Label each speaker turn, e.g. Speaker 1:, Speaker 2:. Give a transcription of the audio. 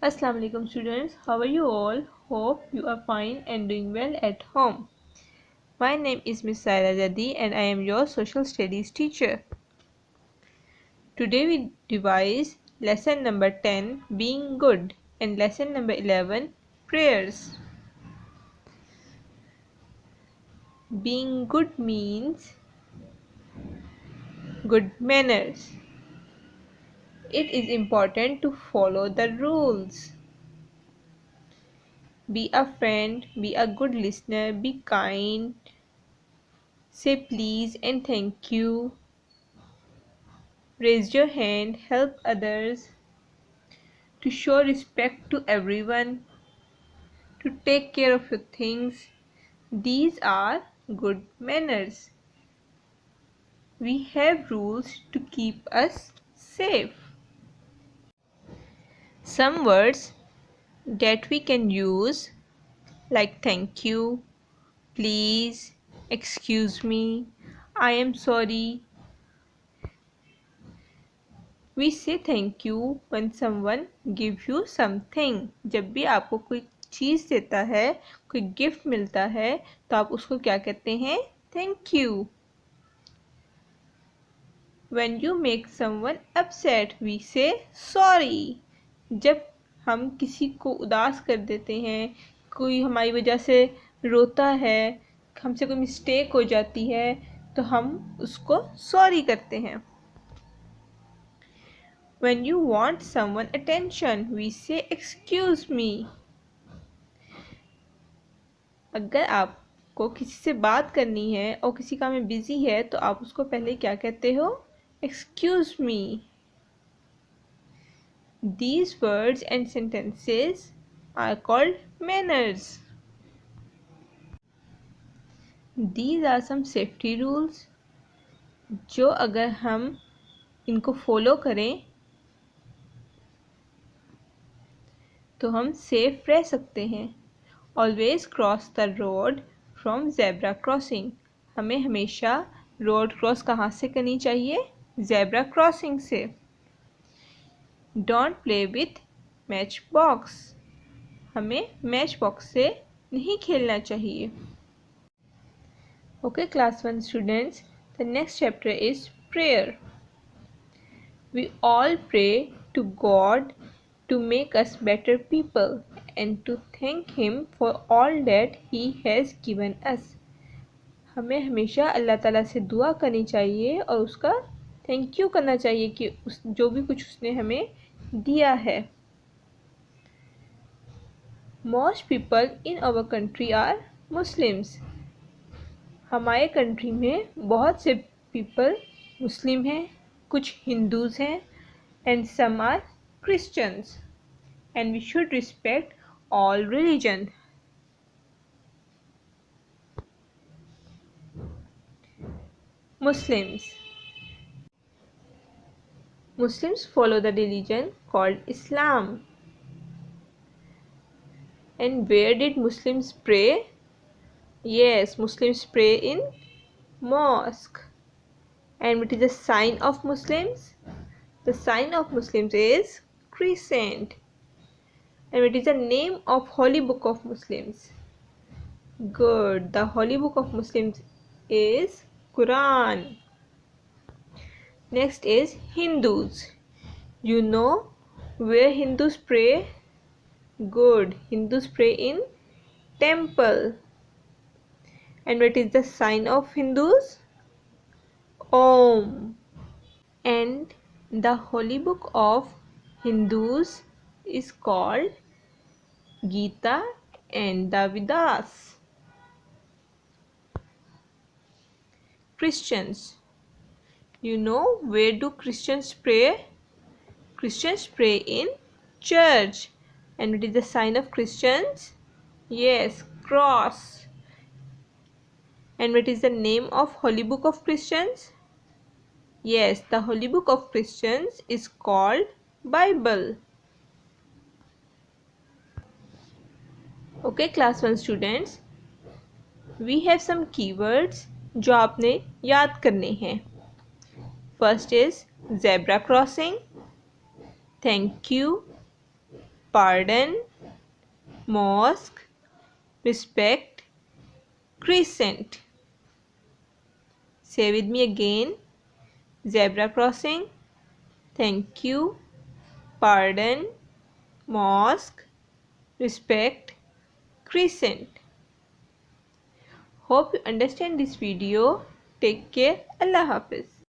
Speaker 1: Assalamu alaikum students, how are you all? Hope you are fine and doing well at home. My name is Miss Saira Jadi and I am your social studies teacher. Today we revise lesson number 10 being good and lesson number 11 prayers. Being good means good manners. It is important to follow the rules. Be a friend, be a good listener, be kind, say please and thank you. Raise your hand, help others, to show respect to everyone, to take care of your things. These are good manners. We have rules to keep us safe. Some words that we can use like thank you, please, excuse me, I am sorry. We say thank you when someone gives you something. जब भी आपको कोई चीज़ देता है, कोई gift मिलता है, तो आप उसको क्या कहते हैं? Thank you. When you make someone upset, we say sorry. जब हम किसी को उदास कर देते हैं, कोई हमारी वजह से रोता है, हमसे कोई मिस्टेक हो जाती है, तो हम उसको सॉरी करते हैं. When you want someone attention, we say excuse me. अगर आपको किसी से बात करनी है और किसी काम में बिजी है तो आप उसको पहले क्या कहते हो? Excuse me. These words and sentences are called manners. These are some safety rules जो अगर हम इनको फॉलो करें तो हम सेफ रह सकते हैं. Always cross the road from zebra crossing. हमें हमेशा रोड क्रॉस कहाँ से करनी चाहिए? ज़ेब्रा क्रॉसिंग से. Don't play with match box. हमें मैच बॉक्स से नहीं खेलना चाहिए. Okay, class 1 students, the next chapter is prayer. We all pray to God to make us better people and to thank Him for all that He has given us. हमें हमेशा अल्लाह ताला से दुआ करनी चाहिए और उसका थैंक यू करना चाहिए कि जो भी कुछ उसने हमें दिया है. Most people in our country are Muslims. हमारे कंट्री में बहुत से पीपल मुस्लिम हैं, कुछ हिंदूज़ हैं, and some are Christians. And we should respect all religion. Muslims follow the religion called Islam. And where did Muslims pray? Yes, Muslims pray in mosque. And what is the sign of Muslims? The sign of Muslims is crescent. And what is the name of Holy Book of Muslims? Good. The Holy Book of Muslims is Quran. Next is Hindus. You know where Hindus pray? Good. Hindus pray in temple. And what is the sign of Hindus? Om. And the Holy Book of Hindus is called Gita and the Vedas. Christians. You know where do Christians pray? Christians pray in church. And what is the sign of Christians? Yes, cross. And what is the name of Holy Book of Christians? Yes, the Holy Book of Christians is called Bible. Okay, class 1 students, we have some keywords जो आपने याद करने हैं. First is zebra crossing, thank you, pardon, mosque, respect, crescent. Say with me again. Zebra crossing, thank you, pardon, mosque, respect, crescent. Hope you understand this video. Take care. Allah Hafiz.